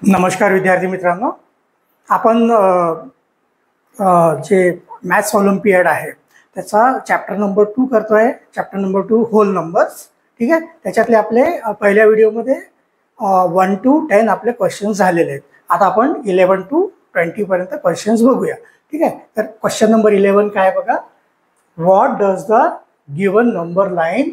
नमस्कार विद्यार्थी मित्रांनो, आपण जे मॅथ्स ऑलिम्पियाड आहे त्याचा चॅप्टर नंबर 2 करतोय. Chapter number 2 whole numbers. ठीक आहे, त्याच्यातले आपले पहिल्या व्हिडिओमध्ये 1 to 10 आपले क्वेश्चन्स झालेले आहेत. आता आपण 11 to 20 पर्यंत क्वेश्चन्स बघूया. ठीक आहे, तर क्वेश्चन नंबर 11 काय बघा. What does the given number line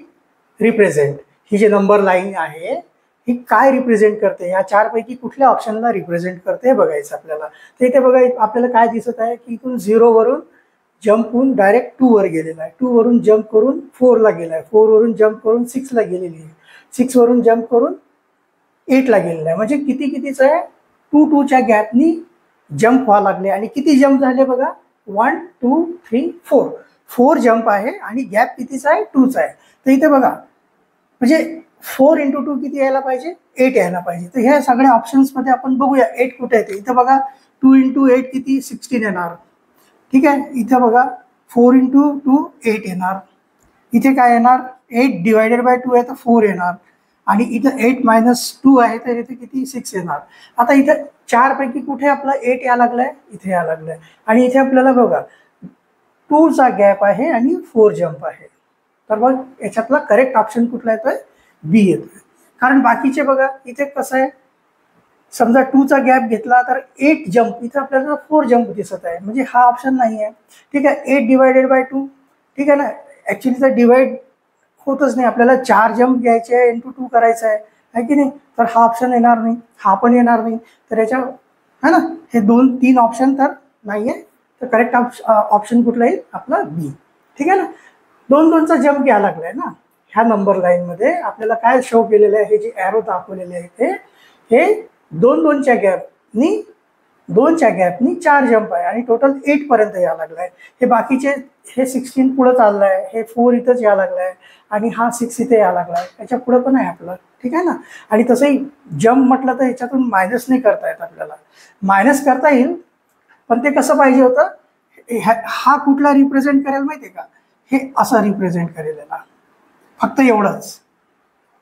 represent. ही जी नंबर लाईन आहे ही काय रिप्रेझेंट करते, या चारपैकी कुठल्या ऑप्शनला रिप्रेझेंट करते हे बघायचं आपल्याला. तर इथे बघा आपल्याला काय दिसत आहे की इथून 0 वरून जम्प होऊन डायरेक्ट 2 वर गेलेला आहे. 2 वरून जम्प करून 4 ला गेला आहे. 4 वरून जम्प करून 6 ला गेलेली आहे. 6 वरून जम्प करून 8 ला गेलेला आहे. म्हणजे कितीचं आहे, 2 च्या गॅपनी जम्प व्हायला लागले. आणि किती जम्प झाले बघा, 1 2 3 4 4 जम्प आहे आणि गॅप कितीचा आहे, 2चा आहे. तर इथे बघा म्हणजे 4 × 2 किती यायला पाहिजे, 8 यायला पाहिजे. तर ह्या सगळ्या ऑप्शन्समध्ये आपण बघूया 8 कुठे येते. इथं बघा 2 × 8 किती, 16 येणार. ठीक आहे, इथं बघा 4 × 2 8 येणार. इथे काय येणार, 8 डिवायडेड बाय 2 आहे तर 4 येणार. आणि इथं 8 - 2 आहे तर इथे किती, 6 येणार. आता इथं चारपैकी कुठे आपला 8 यायला लागलाय, इथे यायला लागलाय. आणि इथे आपल्याला बघा 2चा गॅप आहे आणि 4 जम्प आहे. तर मग याच्यातला करेक्ट ऑप्शन कुठला येतोय, बी येतोय. कारण बाकीचे बघा इथे कसं आहे, समजा 2चा गॅप घेतला तर 8 जम्प, इथे आपल्याला 4 जम्प दिसत आहे. म्हणजे हा ऑप्शन नाही आहे. ठीक आहे, 8 डिवायडेड बाय 2. ठीक आहे ना, ॲक्च्युली तर डिवाइड होतच नाही. आपल्याला 4 जम्प घ्यायचे आहे, × 2 करायचं आहे की नाही. तर हा ऑप्शन येणार नाही, हा पण येणार नाही. तर याच्या है ना, हे 2-3 ऑप्शन तर नाही आहे. तर करेक्ट ऑप्शन कुठला येईल, आपला बी. ठीक आहे ना, 2चा जम्प घ्यायला लागलाय ना. ह्या नंबर लाईन मध्ये आपल्याला काय शो केलेलं आहे, हे जे ॲरो दाखवलेले आहे हे 2च्या गॅपनी 4 जम्प आहे आणि टोटल 8 पर्यंत यायला लागलाय. हे बाकीचे हे 16 पुढे चाललंय, हे 4 इथंच यायला लागलाय आणि हा 6 इथे यायला लागलाय. त्याच्या पुढे पण आहे आपलं. ठीक आहे ना. आणि तसंही जम्प म्हटलं तर याच्यातून मायनस नाही करता येत. आपल्याला मायनस करता येईल, पण ते कसं पाहिजे होतं, हा कुठला रिप्रेझेंट करेल माहितीये का, हे असं रिप्रेझेंट करेल याला, फक्त एवढंच.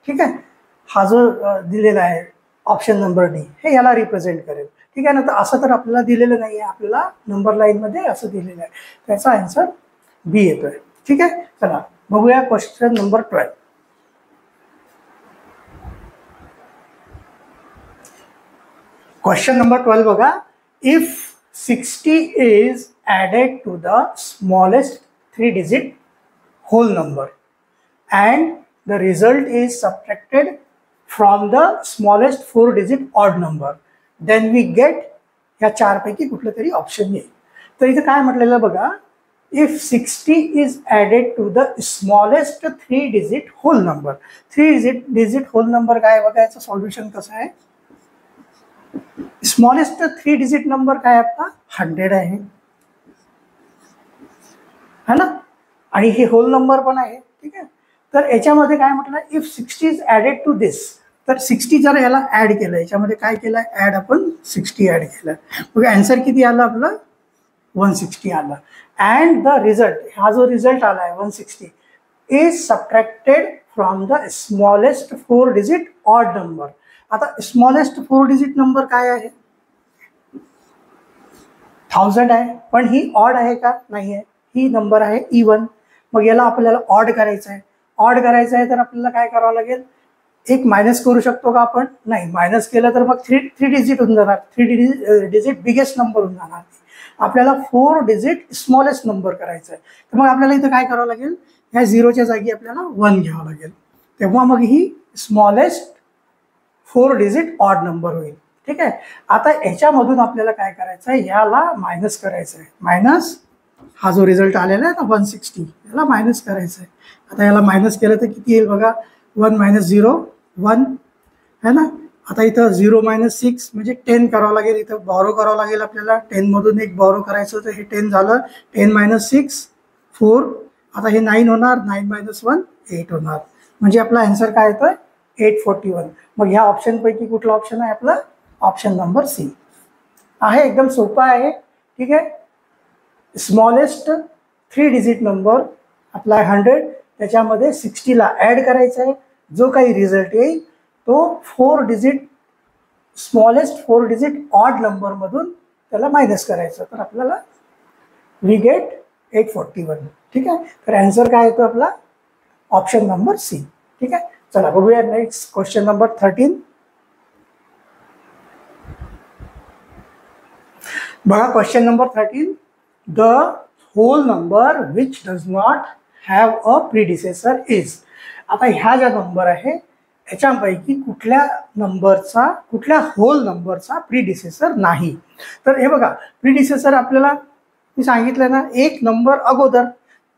ठीक आहे, हा जो दिलेला आहे ऑप्शन नंबर डी, हे याला रिप्रेझेंट करेल. ठीक आहे ना. तर असं तर आपल्याला दिलेलं नाही आहे, आपल्याला नंबर लाईन मध्ये असं दिलेलं आहे. त्याचा आन्सर बी येतोय. ठीक आहे, चला बघूया क्वेश्चन नंबर 12. क्वेश्चन नंबर 12 बघा. If 60 is added to the smallest 3 digit whole number and the result is subtracted from the smallest 4 digit odd number, then we get या चारपैकी कुठलं तरी ऑप्शन येईल. तर इथे काय म्हटलेलं बघा, if 60 is added to the smallest 3 digit whole number. 3 digit whole number काय बघा, याचं सॉल्युशन कसं आहे. स्मॉलेस्ट 3 डिजिट नंबर काय आपला 100 आहे, है ना. आणि हे होल नंबर पण आहे. ठीक आहे, तर याच्यामध्ये काय म्हटलं, इफ 60 इज ॲडेड टू दिस. तर 60 जर याला ॲड केलं, याच्यामध्ये काय केलं, ॲड आपण 60 ॲड केलं. मग आन्सर किती आलं आपलं, 160 आलं. अँड द रिझल्ट, हा जो रिझल्ट आला आहे 160 is subtracted from the smallest 4 digit odd number. आता स्मॉलेस्ट 4 डिजिट नंबर काय आहे, 1000 आहे. पण ही ऑड आहे का, नाही आहे. ही नंबर आहे इवन. मग याला आपल्याला ऑड करायचं आहे. ऑड करायचं आहे तर आपल्याला काय करावं लागेल, एक मायनस करू शकतो का आपण, नाही. मायनस केलं तर मग 3 डिजिट होऊन जाणार. 3 डिजिट बिगेस्ट नंबर होऊन जाणार. आपल्याला 4 डिजिट स्मॉलेस्ट नंबर करायचं आहे. तर मग आपल्याला इथं काय करावं लागेल, ह्या 0च्या जागी आपल्याला 1 घ्यावं लागेल. तेव्हा मग ही स्मॉलेस्ट 4 डिजिट ऑड नंबर होईल. ठीक आहे, आता ह्याच्यामधून आपल्याला काय करायचं आहे, याला मायनस करायचं आहे. मायनस हा जो रिझल्ट आलेला आहे ना 160, याला मायनस करायचं आहे. आता याला मायनस केलं तर किती येईल बघा, 1 - 0 1 है ना. आता इथं 0 - 6 म्हणजे 10 करावं लागेल. इथं बॉरो करावं लागेल आपल्याला. 10 मधून एक बॉरो करायचं होतं, हे 10 झालं. 10 - 6 4. आता हे 9 होणार, 9 - 1 8 होणार. म्हणजे आपला आन्सर काय येतोय, 841. मग ह्या ऑप्शन पैकी कुठला ऑप्शन आहे आपला, ऑप्शन नंबर सी आहे. एकदम सोपा आहे. ठीक आहे, स्मॉलेस्ट 3 डिजिट नंबर आपला 100, त्याच्यामध्ये 60ला ॲड करायचं आहे. जो काही रिझल्ट येईल तो 4 डिजिट स्मॉलेस्ट 4 डिजिट ऑड नंबरमधून त्याला मायनस करायचं, तर आपल्याला वी गेट 841. ठीक आहे, तर आन्सर काय येतो आपला ऑप्शन नंबर सी. ठीक आहे, चला बघूया नेक्स्ट क्वेश्चन नंबर 13. बघा question number 13. The whole number which does not have a predecessor is. आता ह्या ज्या नंबर आहे याच्यापैकी कुठल्या होल नंबरचा प्रीडिसेसर नाही. तर हे बघा, प्रीडिसेसर आपल्याला मी सांगितलं ना, एक नंबर अगोदर,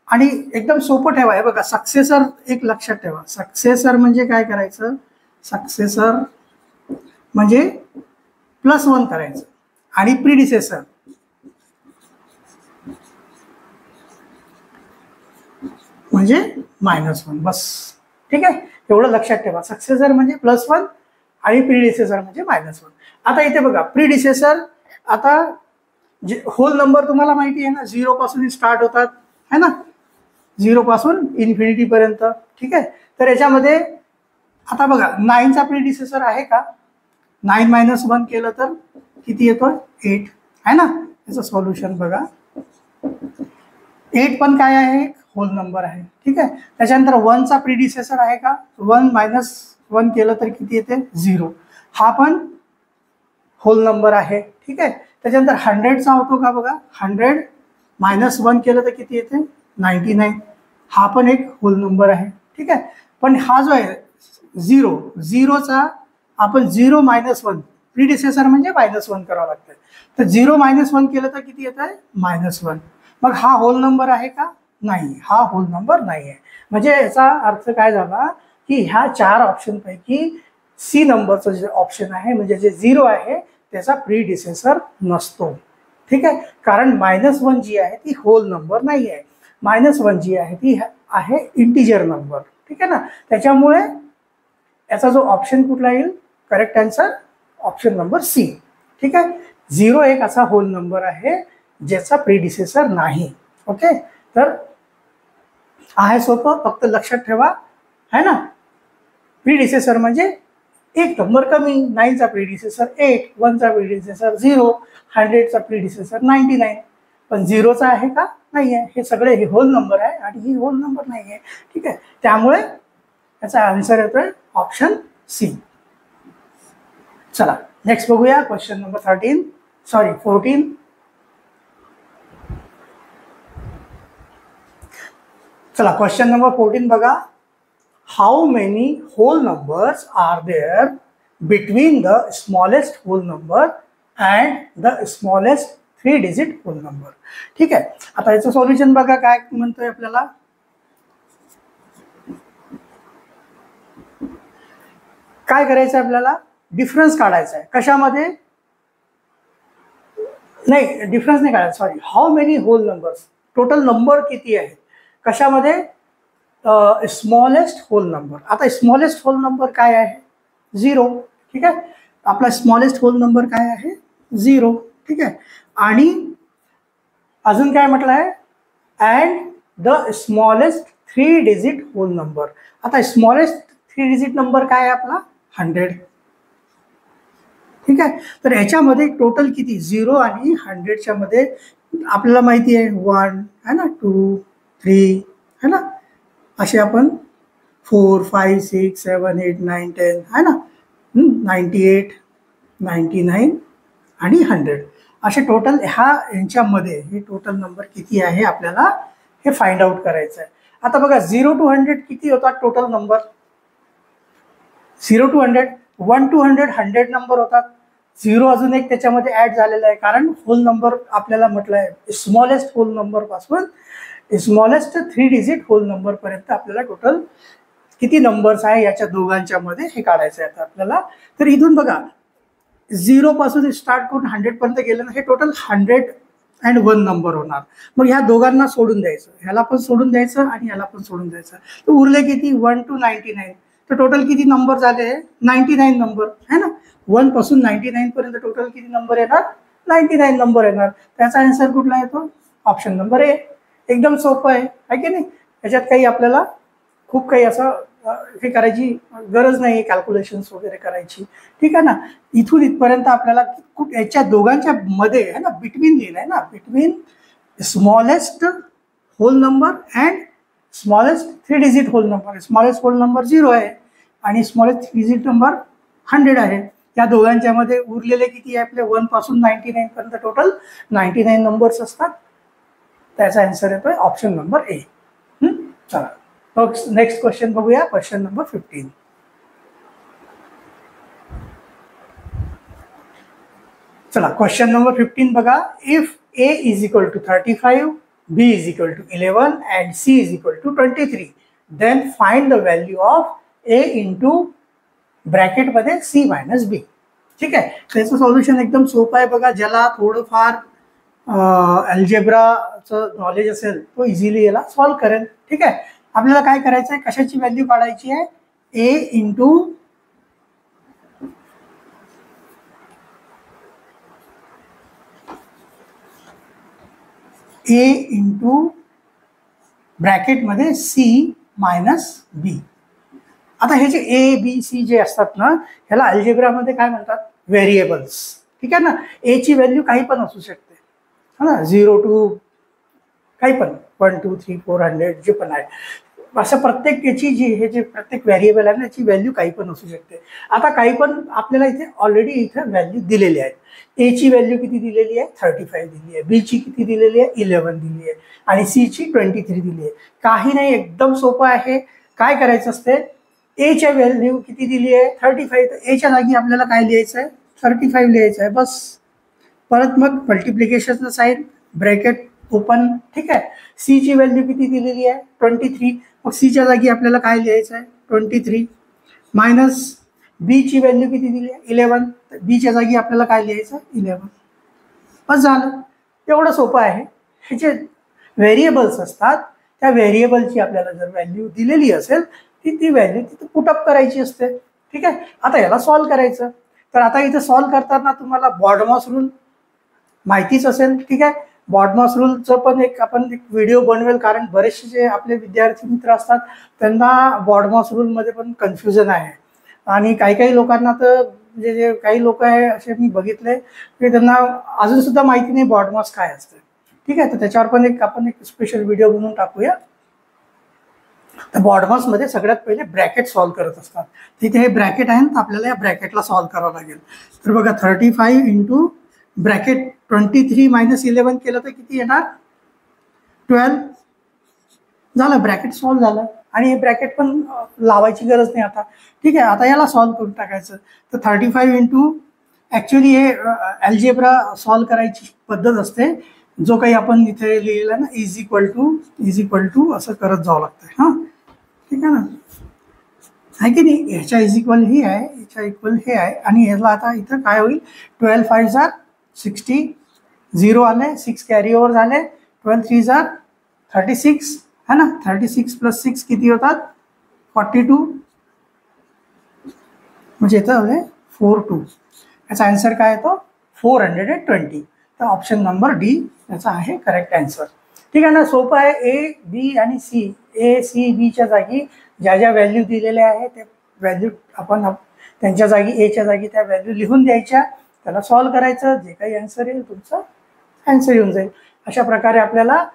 आणि एकदम सोपं ठेवा. हे बघा, सक्सेसर एक लक्षात ठेवा. सक्सेसर म्हणजे काय करायचं, सक्सेसर म्हणजे +1 करायचं, आणि प्रीडिसेसर म्हणजे -1. बस. ठीक आहे, एवढं लक्षात ठेवा. सक्सेसर म्हणजे +1 आणि प्रीडिसेसर म्हणजे -1. आता इथे बघा, प्रीडिसेसर, आता जे होल नंबर तुम्हाला माहिती आहे ना, 0 पासून स्टार्ट होतात, है ना, 0 पासून इन्फिनिटी पर्यंत. ठीक आहे, तर याच्यामध्ये आता बघा 9चा प्रीडिसेसर आहे का? 9 - 1 केलं तर किती येतो? 8 आहे ना. याचं सॉल्युशन बघा. 8 पण काय आहे? होल नंबर आहे. ठीक आहे, त्याच्यानंतर 1चा प्रीडिसेसर आहे का? 1 - 1 केलं तर किती येते? 0. हा पण होल नंबर आहे. ठीक आहे, त्याच्यानंतर 100चा होतो का? बघा, 100 - 1 केलं तर किती येते? 99. हा पण एक होल नंबर आहे. ठीक आहे, पण हा जो आहे 0चा आपण 0 - 1 प्रीडिसेसर म्हणजे -1 करावं लागतं. तर 0 - 1 केलं तर किती येत आहे? -1. मग हा होल नंबर आहे का? नाही, हा होल नंबर नाही आहे. म्हणजे याचा अर्थ काय झाला की ह्या 4 ऑप्शनपैकी सी नंबरचं जे ऑप्शन आहे, म्हणजे जे 0 आहे, त्याचा प्रीडिसेसर नसतो. ठीक आहे, कारण -1 जी आहे ती होल नंबर नाही आहे. -1 जी आहे ती आहे इंटिजर नंबर. ठीक आहे ना, त्याच्यामुळे याचा जो ऑप्शन कुठला येईल? Correct answer option number C. ठीक आहे, 0 एक असा होल नंबर आहे ज्याचा प्रीडिसेसर नाही. ओके, तर आहे सोपं, फक्त लक्षात ठेवा, है ना. प्रीडिसेसर म्हणजे एक नंबर कमी. 9चा प्रीडिसेसर 8, 1चा प्रीडिसेसर 0, 100चा प्रीडिसेसर 99. पण 0चा आहे का? नाही आहे. हे सगळे हे होल नंबर आहे आणि ही होल नंबर नाही आहे. ठीक आहे, त्यामुळे याचा आन्सर येतोय ऑप्शन सी. चला नेक्स्ट बघूया क्वेश्चन नंबर 14. चला क्वेश्चन नंबर 14 बघा. How many whole numbers are there between the smallest whole number and the smallest 3 digit whole number. ठीक आहे, आता याचं सॉल्युशन बघा काय म्हणतोय आपल्याला. काय करायचं आपल्याला? डिफरन्स काढायचा आहे. कशामध्ये? नाही, डिफरन्स नाही काढायचा, sorry. How many whole numbers, total number किती आहे, कशामध्ये? Smallest whole number. आता स्मॉलेस्ट होल नंबर काय आहे? 0. ठीक आहे, आपला स्मॉलेस्ट होल नंबर काय आहे? 0. ठीक आहे, आणि अजून काय म्हटलं आहे? And the smallest 3 digit whole number. आता स्मॉलेस्ट 3 डिजिट नंबर काय आहे आपला? 100. ठीक आहे, तर याच्यामध्ये टोटल किती? 0 आणि 100च्या मध्ये आपल्याला माहिती आहे 1 है ना, 2, 3 है ना, असे आपण 4, 5, 6, 7, 8, 9, 10 है ना, 98, 99 आणि 100 असे टोटल यांच्यामध्ये हे टोटल नंबर किती आहे आपल्याला हे फाइंड आउट करायचं आहे. आता बघा 0 to 100 किती होतात total number? 0 to 100, 1 to 100 100 number होतात. 0 अजून एक त्याच्यामध्ये ऍड झालेला आहे, कारण होल नंबर आपल्याला म्हटलं आहे स्मॉलेस्ट होल नंबर पासून स्मॉलेस्ट 3 डिजिट होल नंबर पर्यंत आपल्याला टोटल किती नंबर्स आहे याच्या दोघांच्या मध्ये हे काढायचं आहे आपल्याला. तर इथून बघा 0 पासून स्टार्ट करून 100 पर्यंत गेलं ना, हे टोटल 101 नंबर होणार. मग ह्या दोघांना सोडून द्यायचं, ह्याला पण सोडून द्यायचं आणि ह्याला पण सोडून द्यायचं. तर उरले किती? 1 to 99. तर टोटल किती नंबर झाले? 99 नंबर है ना. 1 पासून 99 पर्यंत टोटल किती नंबर येणार? 99 नंबर येणार. त्याचा आन्सर कुठला येतो? Option number A. एकदम सोपं आहे की नाही. याच्यात काही आपल्याला खूप काही असं हे करायची गरज नाही, कॅल्क्युलेशन्स वगैरे करायची, ठीक आहे ना. इथून इथपर्यंत आपल्याला याच्या दोघांच्या मध्ये आहे ना, बिटवीन लिहिलं आहे ना, between smallest whole number and smallest 3 digit whole number. Smallest whole number 0 आहे आणि स्मॉलेस्ट 3 डिजिट नंबर 100 आहे. या दोघांच्या मध्ये उरलेले किती आहे आपले 1 पासून 99 पर्यंत टोटल 99 नंबर्स असतात. त्याचा आन्सर येतोय ऑप्शन नंबर ए. चला नेक्स्ट क्वेश्चन बघूया, क्वेश्चन नंबर 15. चला क्वेश्चन नंबर 15 बघा. If a is equal to 35, b is equal to 11 and c is equal to 23, then find the value of a into bracket मध्ये c minus b. ठीक आहे, त्याचं solution एकदम सोपं आहे बघा. ज्याला थोडंफार अल्जेब्राचं नॉलेज असेल तो इझिली याला सॉल्व्ह करेल. ठीक आहे, आपल्याला काय करायचं आहे, कशाची व्हॅल्यू काढायची आहे, a इंटू a इंटू ब्रॅकेटमध्ये c मायनस b. आता हे जे ए बी सी जे असतात ना, ह्याला अल्जेब्रामध्ये काय म्हणतात, व्हेरिएबल्स. ठीक आहे ना. ए ची व्हॅल्यू काही पण असू शकते, है ना, 0 to काही पण 1 2 3 400 जे पण आहे. असं प्रत्येक याची जी हे जे प्रत्येक व्हेरिएबल आहे ना, याची व्हॅल्यू काही पण असू शकते. आता काही पण आपल्याला इथे ऑलरेडी इथे व्हॅल्यू दिलेली आहे. ए ची व्हॅल्यू किती दिलेली आहे, 35 दिली आहे. बी ची किती दिलेली आहे, 11 दिली आहे आणि सी ची 23 दिली आहे. काही नाही, एकदम सोपं आहे. काय करायचं असते, ए च्या व्हॅल्यू किती दिली आहे, 35. तर एच्या जागी आपल्याला काय लिहायचं आहे, 35 लिहायचं आहे बस. परत मग मल्टिप्लिकेशनचं साईन, ब्रॅकेट ओपन. ठीक आहे, सी ची व्हॅल्यू किती दिलेली आहे, 23. मग सीच्या जागी आपल्याला काय लिहायचं आहे, 23 मायनस बी ची व्हॅल्यू किती दिली आहे, 11. तर बीच्या जागी आपल्याला काय लिहायचं, 11. बस झालं. एवढं सोपं आहे. हे जे व्हेरिएबल्स असतात त्या व्हेरिएबलची आपल्याला जर व्हॅल्यू दिलेली असेल ती व्हॅल्यू तिथे पुटअप करायची असते. ठीक आहे, आता याला सॉल्व्ह करायचं. तर आता इथे सॉल्व्ह करताना तुम्हाला बॉडमॉस रूल माहितीच असेल. ठीक आहे, बॉडमॉस रूलचं पण आपण एक व्हिडिओ बनवेल, कारण बरेचसे जे आपले विद्यार्थी मित्र असतात त्यांना बॉडमॉस रूलमध्ये पण कन्फ्युजन आहे. आणि काही लोकांना तर म्हणजे जे काही लोक आहे असे मी बघितले की त्यांना अजून सुद्धा माहिती नाही बॉडमॉस काय असतं. ठीक आहे, तर त्याच्यावर पण आपण एक स्पेशल व्हिडिओ बनवून टाकूया. तर बॉडमॉसमध्ये सगळ्यात पहिले ब्रॅकेट सॉल्व्ह करत असतात. तिथे हे ब्रॅकेट आहे तर आपल्याला या ब्रॅकेटला सॉल्व्ह करावं लागेल. तर बघा 35 इंटू ब्रॅकेट 23 मायनस 11 केलं तर किती येणार, 12. झालं, ब्रॅकेट सॉल्व्ह झालं. आणि हे ब्रॅकेट पण लावायची गरज नाही आता. ठीक आहे, आता याला सॉल्व्ह करून टाकायचं. तर 35 इंटू ॲक्च्युली हे अल्जेब्रा सॉल्व्ह करायची पद्धत असते. जो काही आपण इथे लिहिला ना, इज इक्वल टू असं करत जावं लागतं. हां, ठीक आहे ना, आहे की नाही. ह्याच्या इज इक्वल ही आहे, ह्याच्या इक्वल हे आहे. आणि ह्याला आता इथं काय होईल, 12 5 जार 60, 0 आले, 6 कॅरी ओव्हर झाले, 12 3 जार 36 है ना. 36 + 6 किती होतात, 42. म्हणजे इथं आले 42. याचा आन्सर काय येतो, 420. तर ऑप्शन नंबर डी याचा आहे करेक्ट आन्सर. ठीक आहे ना, सोपं आहे. ए बी आणि सी, ए सी बीच्या जागी ज्या ज्या व्हॅल्यू दिलेल्या आहेत त्या व्हॅल्यू आपण त्यांच्या जागी एच्या जागी त्या व्हॅल्यू लिहून द्यायच्या, त्याला सॉल्व्ह करायचं. जे काही आन्सर येईल तुमचं आन्सर येऊन जाईल. अशा प्रकारे आपल्याला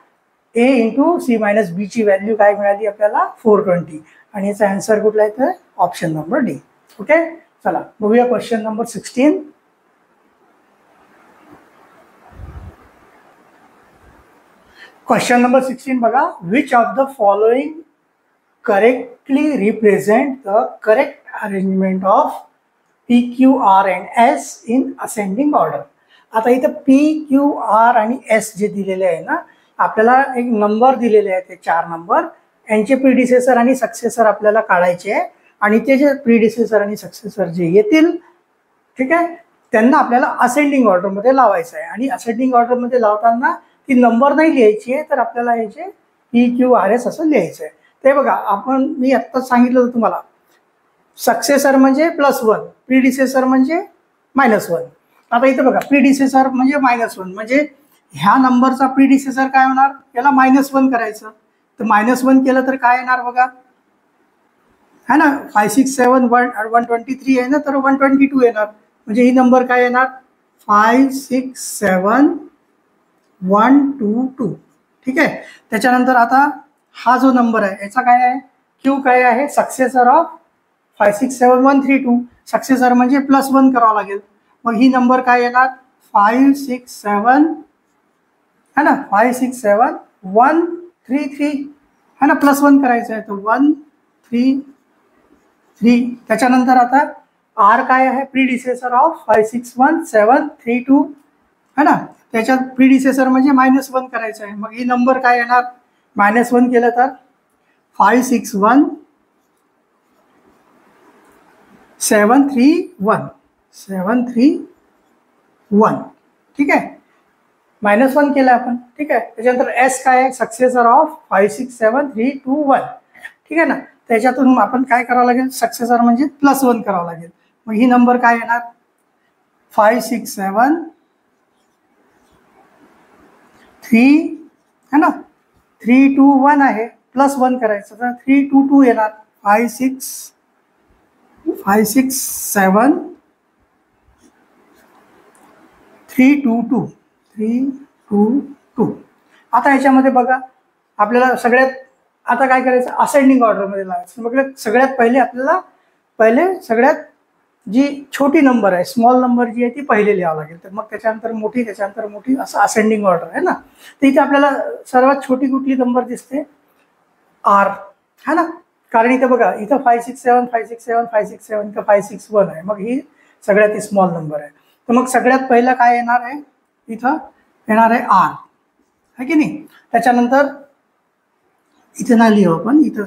ए इंटू सी मायनस बी ची व्हॅल्यू काय मिळाली आपल्याला, 420. आणि याचा आन्सर कुठला येतं, ऑप्शन नंबर डी. ओके, चला बघूया क्वेश्चन नंबर 16. क्वेश्चन नंबर 16 बघा. Which of the following correctly represent the correct arrangement of P Q R and S in ascending order. आता इथं पी क्यू आर आणि एस जे दिलेले आहे ना, आपल्याला एक नंबर दिलेले आहेत, ते 4 नंबर. यांचे प्रिडिसेसर आणि सक्सेसर आपल्याला काढायचे आहे. आणि ते जे प्रिडिसेसर आणि सक्सेसर जे येतील, ठीक आहे, त्यांना आपल्याला असेंडिंग ऑर्डरमध्ये लावायचं आहे. आणि असेंडिंग ऑर्डरमध्ये लावताना ती नंबर नाही लिहायची आहे, तर आपल्याला याचे पी क्यू आर एस असं लिहायचं आहे. ते बघा, मी आत्ताच सांगितलं होतं तुम्हाला, सक्सेसर म्हणजे +1, प्रिडिसेसर म्हणजे -1. आता इथं बघा, प्रिडिसेसर म्हणजे -1 म्हणजे ह्या नंबरचा प्रिडिसेसर काय होणार, याला -1 करायचं. तर -1 केलं तर काय येणार बघा, है ना. 567 123 आहे ना, तर 122 येणार. म्हणजे ही नंबर काय येणार 567 122. ठीक आहे. त्याच्यानंतर आता हा जो नंबर आहे याचा काय आहे क्यू काय आहे सक्सेसर ऑफ 567132. सक्सेसर म्हणजे +1 करावं लागेल. मग ही नंबर काय येणार 567 है ना 567 133 है ना +1 करायचं आहे तर 133. त्याच्यानंतर आता आर काय आहे प्रीडिसेसर ऑफ 561732 है ना. त्याच्यात प्रीडिसेसर म्हणजे -1 करायचं आहे. मग ही नंबर काय येणार -1 केलं तर 561 ठीक आहे. -1 केलं आपण. ठीक आहे. त्याच्यानंतर एस काय आहे सक्सेसर ऑफ 567321. ठीक आहे ना. त्याच्यातून आपण काय करावं लागेल सक्सेसर म्हणजे +1 करावं लागेल. मग ही नंबर काय येणार 567 है ना 321 आहे +1 करायचं तर 322 येणार 567 322. आता याच्यामध्ये बघा आपल्याला सगळ्यात आता काय करायचं असेंडिंग ऑर्डरमध्ये लावायचं. मग सगळ्यात पहिले आपल्याला सगळ्यात जी छोटी नंबर आहे स्मॉल नंबर जी आहे ती पहिले लिहावं लागेल. तर मग त्याच्यानंतर मोठी असं असेंडिंग ऑर्डर आहे ना. तर इथे आपल्याला सर्वात छोटी कुठली नंबर दिसते आर है ना. कारण इथं बघा इथं 567 इथं 561 आहे. मग ही सगळ्यात स्मॉल नंबर आहे. तर मग सगळ्यात पहिला काय येणार आहे इथं येणार आहे आर है की नाही. त्याच्यानंतर इथे नाही लिहू आपण इथं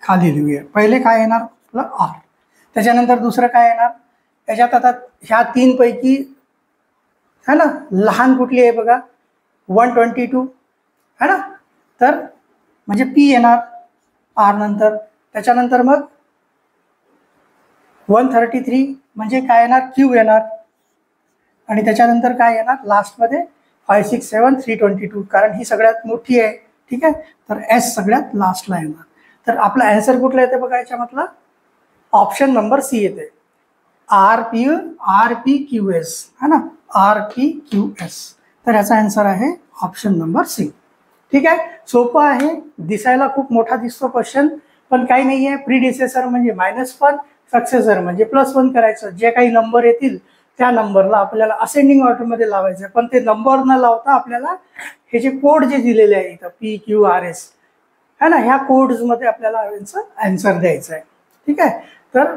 खाली लिहूया. पहिले काय येणार आपलं आर. त्याच्यानंतर दुसरं काय येणार याच्यात आता ह्या 3 पैकी है ना लहान कुठली आहे बघा 122 है ना. तर म्हणजे पी येणार आर नंतर. त्याच्यानंतर मग 133 म्हणजे काय येणार क्यू येणार. आणि त्याच्यानंतर काय येणार लास्टमध्ये 567322 कारण ही सगळ्यात मोठी आहे. ठीक आहे. तर एस सगळ्यात लास्टला येणार. तर आपला आन्सर कुठला येते बघा याच्यामधला ऑप्शन नंबर सी येते RPQS है ना RPQS. तर याचा आन्सर आहे ऑप्शन नंबर सी. ठीक आहे. सोपं आहे दिसायला खूप मोठा दिसतो क्वेश्चन पण काही नाही आहे. प्रीडिसेसर म्हणजे -1 सक्सेसर म्हणजे +1 करायचं. जे काही नंबर येतील त्या नंबरला आपल्याला असेंडिंग ऑर्डरमध्ये लावायचं पण ते नंबर न लावता आपल्याला हे जे कोड जे दिलेले आहे इथं PQRS है ना ह्या कोड्समध्ये आपल्याला यांचं आन्सर द्यायचं आहे. ठीक आहे. तर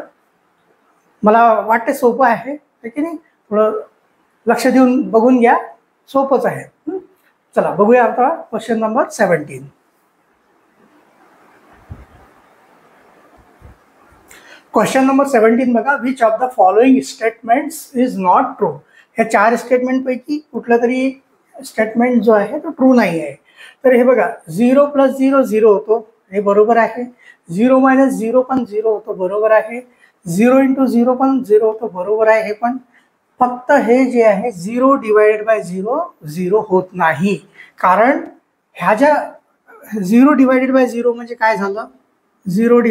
मला वाटते सोपं आहे की नाही. थोडं लक्ष देऊन बघून घ्या सोपंच आहे. चला बघूया आता क्वेश्चन नंबर 17. क्वेश्चन नंबर 17 बघा which of the following statements is not true. ह्या 4 स्टेटमेंट पैकी कुठलं तरी स्टेटमेंट जो आहे तो ट्रू नाही आहे. तर हे बघा 0 + 0 0 होतो हे बरोबर आहे. 0 - 0 पण 0 होतो बरोबर आहे. 0 × 0 पण 0 होतो बरोबर आहे. हे पण फक्त हे जे आहे 0 / 0 0 होत नाही. कारण ह्या ज्या 0 / 0 म्हणजे काय झालं 0 /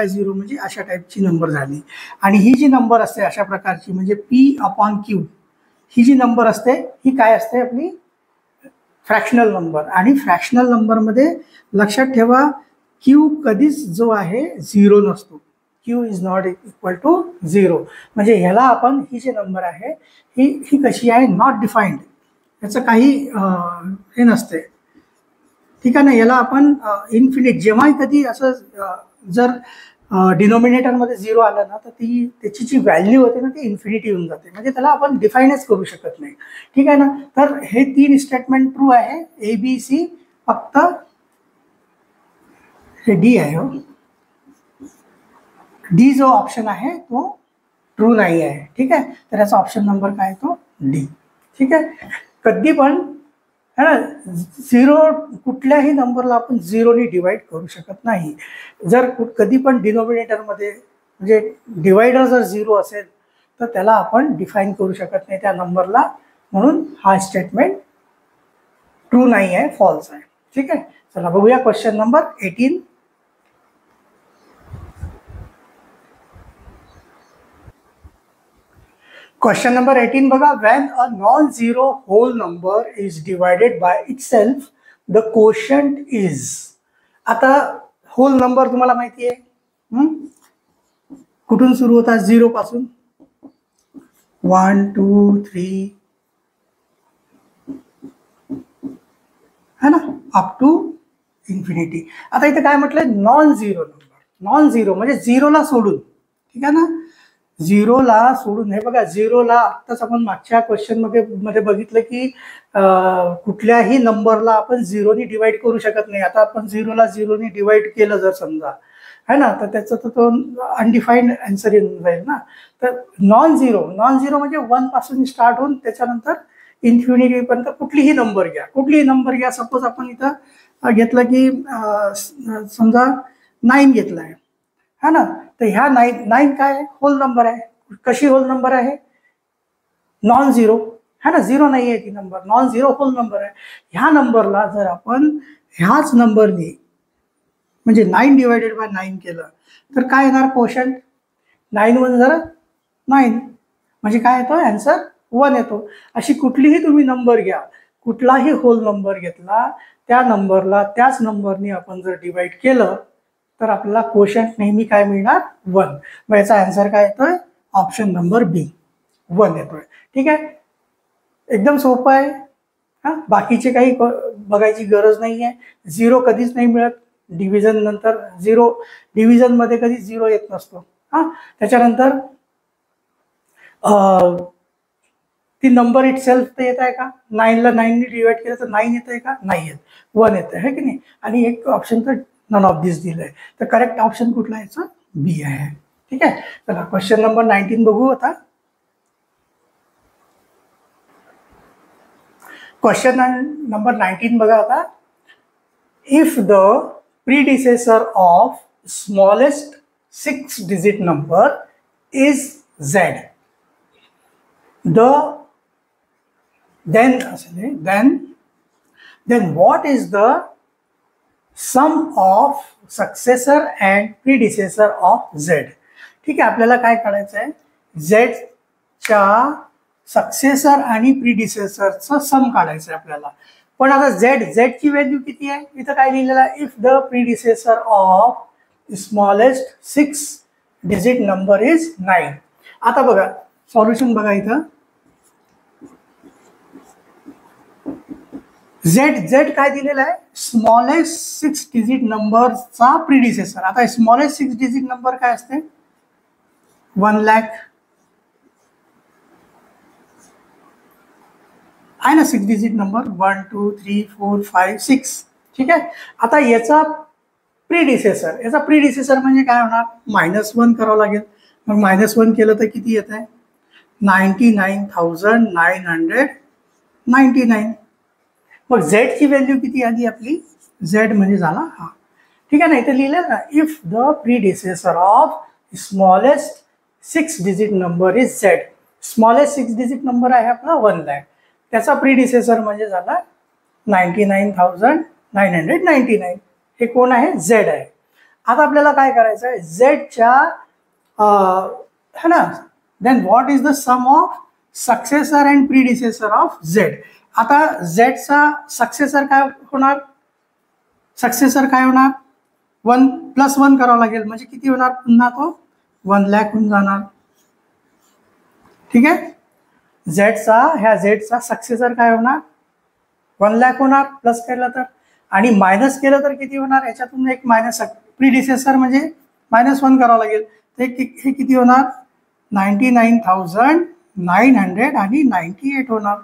0 म्हणजे अशा टाईपची नंबर झाली. आणि ही जी नंबर असते अशा प्रकारची म्हणजे P/Q ही जी नंबर असते ही काय असते आपली फ्रॅक्शनल नंबर. आणि फ्रॅक्शनल नंबरमध्ये लक्षात ठेवा क्यू कधीच जो आहे 0 नसतो. Q is not equal to 0. म्हणजे ह्याला आपण ही जी नंबर आहे ही कशी आहे नॉट डिफाईन्ड. याचं काही हे नसते. ठीक आहे ना. याला आपण इन्फिनिट जेव्हाही कधी असं जर डिनोमिनेटरमध्ये 0 आलं ना तर त्याची जी व्हॅल्यू होते ना ती इन्फिनिटी होऊन जाते. म्हणजे त्याला आपण डिफाईनच करू शकत नाही. ठीक आहे ना. तर हे 3 स्टेटमेंट ट्रू आहे ABC. फक्त हे डी आहे हो डी जो ऑप्शन आहे तो ट्रू नाही आहे. ठीक आहे. तर याचा ऑप्शन नंबर काय तो डी. ठीक आहे. कधी पण है ना 0 कुठल्याही नंबरला आपण 0ने डिवाइड करू शकत नाही. जर कधी पण डिनोमिनेटरमध्ये म्हणजे डिवायडर जर 0 असेल तर त्याला आपण डिफाईन करू शकत नाही त्या नंबरला. म्हणून हा स्टेटमेंट ट्रू नाही आहे फॉल्स आहे. ठीक आहे. चला बघूया क्वेश्चन नंबर 18. क्वेश्चन नंबर 18 बघा, when a non zero whole number is divided by itself the quotient is. आता होल नंबर तुम्हाला माहिती आहे, कुठून सुरू होतात? 0 पासून 1 2 3 है ना, अप टू इन्फिनिटी. आता इथे काय म्हटलंय? Non zero number. Non zero म्हणजे झिरोला सोडून, ठीक आहे ना, झिरोला सोडून. हे बघा, झिरोला आत्ताच आपण मागच्या क्वेश्चन मध्ये बघितलं की कुठल्याही नंबरला आपण झिरोनी डिवाइड करू शकत नाही. आता आपण झिरोला झिरोनी डिवाइड केलं जर समजा, है ना, तर त्याचं तर तो अनडिफाईन्ड आन्सर येऊन जाईल ना. तर नॉन झिरो म्हणजे 1 पासून स्टार्ट होऊन त्याच्यानंतर इन्फिनिटी पर्यंत कुठलीही नंबर घ्या. सपोज आपण इथं घेतलं की समजा 9 घेतलाय, है ना, तर ह्या 9 काय आहे? होल नंबर आहे. कशी होल नंबर आहे? नॉन झिरो, है ना, झिरो नाही आहे ती number, non zero whole number आहे. ह्या नंबरला जर आपण ह्याच नंबरने म्हणजे 9 डिवायडेड बाय 9 केलं तर काय येणार? कोशंट 9 1 जर 9 म्हणजे काय येतो? आन्सर 1 येतो. अशी कुठलीही तुम्ही नंबर घ्या, कुठलाही होल नंबर घेतला, त्या नंबरला त्याच नंबरने आपण जर डिवाइड केलं तर आपल्याला कोशंट नेहमी काय मिळणार? 1. मग याचा आन्सर काय येतोय? ऑप्शन नंबर बी, 1 येतोय. ठीक आहे, एकदम सोपं आहे. हा, बाकीचे काही बघायची गरज नाही आहे. झिरो कधीच नाही मिळत डिव्हिजन नंतर. डिव्हिजन मध्ये कधी झिरो येत नसतो. हा, त्याच्यानंतर ती नंबर इट सेल्फ तर येत आहे का? 9 ला 9 ने डिवाइड केलं तर 9 येत आहे का? नाही येत, 1 येत आहे की नाही. आणि एक ऑप्शन तर नन ऑफ दिस दिलंय, तर करेक्ट ऑप्शन कुठला याचा? बी आहे. ठीक आहे, चला क्वेश्चन नंबर 19 बघू. आता क्वेश्चन नंबर 19 बघा. आता if the predecessor of smallest 6 digit number is Z, then what is the sum of successor and predecessor of Z. ठीक आहे, आपल्याला काय काढायचं आहे? Z च्या सक्सेसर आणि प्रीडिसेसरचं सम काढायचं आहे आपल्याला. पण आता Z ची व्हॅल्यू किती आहे? इथं काय लिहिलेलं आहे? If the predecessor of smallest 6 digit number is 9. आता बघा सॉल्युशन बघा, इथं Z काय दिलेला आहे? स्मॉलेस्ट 6 डिजिट नंबरचा प्रीडिसेसर. आता स्मॉलेस्ट 6 डिजिट नंबर काय असते? 1 लाख आहे ना, 6 डिजिट नंबर 1 2 3 4 5 6. ठीक आहे, आता याचा प्रीडिसेसर म्हणजे काय होणार? -1 करावं लागेल. मग -1 केलं तर किती येत आहे? 99,999. मग Z ची व्हॅल्यू किती आली आपली? Z म्हणजे झाला हा. ठीक आहे ना, इथे लिहिलं ना, if the predecessor of smallest 6 digit number is Z. Smallest 6 digit number आहे आपला 1 लाख, त्याचा प्रीडिसेसर म्हणजे झाला 99,999. हे कोण आहे? Z आहे. आता आपल्याला काय करायचं आहे? Z च्या है ना, then what is the sum of successor and predecessor of Z. आता Z चा सक्सेसर काय होणार? 1 + 1 करावं लागेल, म्हणजे किती होणार? पुन्हा तो 1 लाख होऊन जाणार. ठीक आहे, ह्या Z चा सक्सेसर काय होणार? 1 लाख होणार प्लस केलं तर, आणि मायनस केलं तर किती होणार? याच्यातून एक मायनस, प्रीडिसेसर म्हणजे -1 करावं लागेल. तर हे किती होणार? 99,998 होणार.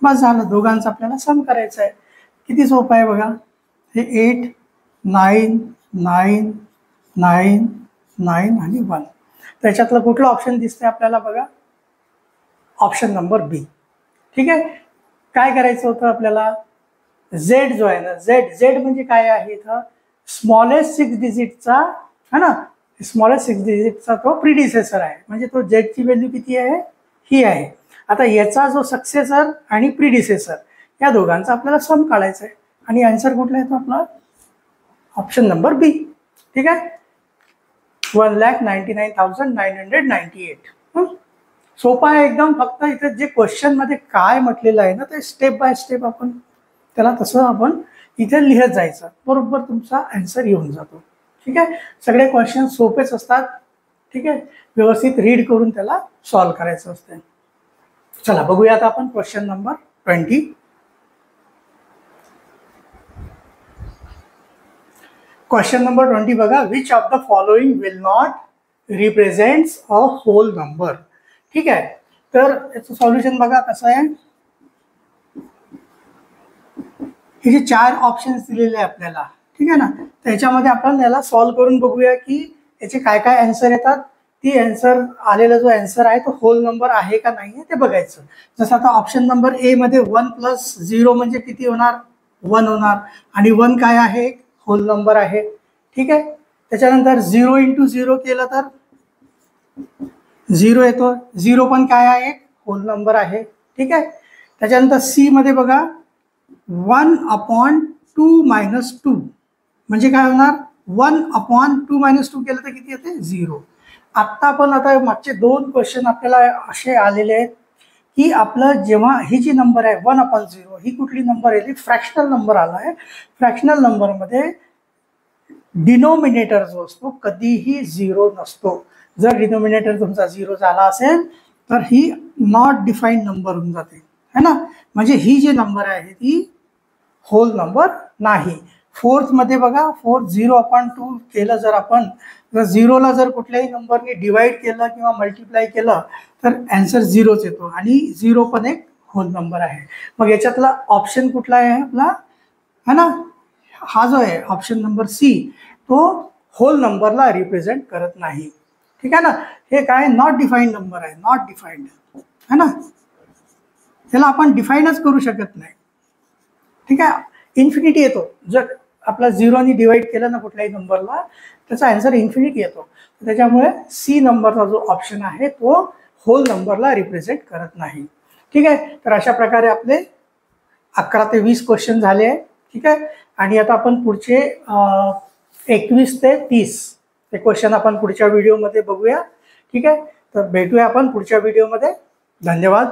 बस झालं, दोघांचं आपल्याला सम करायचं आहे. किती सोपं आहे बघा. हे 8 9 9 9 9 आणि 1. त्याच्यातलं कुठलं ऑप्शन दिसतंय आपल्याला बघा? ऑप्शन नंबर बी. ठीक आहे, काय करायचं होतं आपल्याला? Z जो आहे ना, Z म्हणजे काय आहे? इथं स्मॉलेस्ट 6 डिजिटचा, है ना, स्मॉलेस्ट 6 डिजिटचा तो प्रीडिसेसर आहे. म्हणजे तो Z ची व्हॅल्यू किती आहे? ही आहे. आता याचा जो सक्सेसर आणि प्रीडिसेसर या दोघांचा आपल्याला सम काढायचा आहे, आणि आन्सर कुठला येतो आपला? ऑप्शन नंबर बी. ठीक आहे, 1,99,998. सोपा आहे एकदम. फक्त इथे जे क्वेश्चन मध्ये काय म्हटलेलं आहे ना ते स्टेप बाय स्टेप आपण त्याला तसं आपण इथे लिहत जायचं, बरोबर तुमचा आन्सर येऊन जातो. ठीक आहे, सगळे क्वेश्चन सोपेच असतात. ठीक आहे, व्यवस्थित रीड करून त्याला सॉल्व्ह करायचं असते. चला बघूया आता आपण क्वेश्चन नंबर 20. क्वेश्चन नंबर 20 बघा. Which of the following will not represents a whole number. ठीक आहे, तर याचं सॉल्युशन बघा कसं आहे. हे जे 4 ऑप्शन्स दिलेले आहे आपल्याला, ठीक आहे ना, त्याच्यामध्ये आपण याला सॉल्व्ह करून बघूया की याचे काय काय आन्सर येतात. ती आन्सर आलेला जो आन्सर आहे तो होल नंबर आहे का नाही ते बघायचं. जसं आता ऑप्शन नंबर ए मध्ये 1 + 0 म्हणजे किती होणार, 1 होणार. आणि 1 काय आहे, होल नंबर आहे. ठीक आहे, त्याच्यानंतर 0 × 0 केलं तर 0 येतो. 0 पण काय आहे, होल नंबर आहे. ठीक आहे, त्याच्यानंतर सी मध्ये बघा 1/2 - 2 म्हणजे काय होणार, 1/2 - 2 केलं तर किती येते, 0. आता आपण आता मागचे 2 क्वेश्चन आपल्याला असे आलेले आहेत की आपलं जेव्हा ही जी नंबर आहे 1/0 ही कुठली नंबर आहे, फ्रॅक्शनल नंबर आला आहे. फ्रॅक्शनल नंबरमध्ये डिनोमिनेटर जो असतो कधीही 0 नसतो. जर डिनोमिनेटर तुमचा 0 झाला असेल तर ही नॉट डिफाईन्ड नंबर होऊन जाते, है ना. म्हणजे ही जी नंबर आहे ती होल नंबर नाही. फोर्थ मध्ये बघा 0/2 केलं जर आपण, जर 0ला जर कुठल्याही नंबरने डिवाइड केलं किंवा मल्टिप्लाय केलं तर आन्सर 0च येतो. आणि 0 पण एक होल नंबर आहे. मग याच्यातला ऑप्शन कुठला आहे आपला, है ना, हा जो आहे ऑप्शन नंबर सी, तो होल नंबरला रिप्रेझेंट करत नाही. ठीक आहे ना. हे काय नॉट डिफाईन्ड नंबर आहे, नॉट डिफाईन्ड, है ना, त्याला आपण डिफाईनच करू शकत नाही. ठीक आहे, इन्फिनिटी येतो. जर आपला 0ने डिवाइड केलं ना कुठल्याही नंबरला त्याचा आन्सर इन्फिनिटी येतो. त्याच्यामुळे सी नंबरचा जो ऑप्शन आहे तो होल नंबरला रिप्रेझेंट करत नाही. ठीक आहे, तर अशा प्रकारे आपले 11 ते 20 क्वेश्चन झाले आहे. ठीक आहे, आणि आता आपण पुढचे 21 ते 30 हे क्वेश्चन आपण पुढच्या व्हिडिओमध्ये बघूया. ठीक आहे, तर भेटूया आपण पुढच्या व्हिडिओमध्ये. धन्यवाद.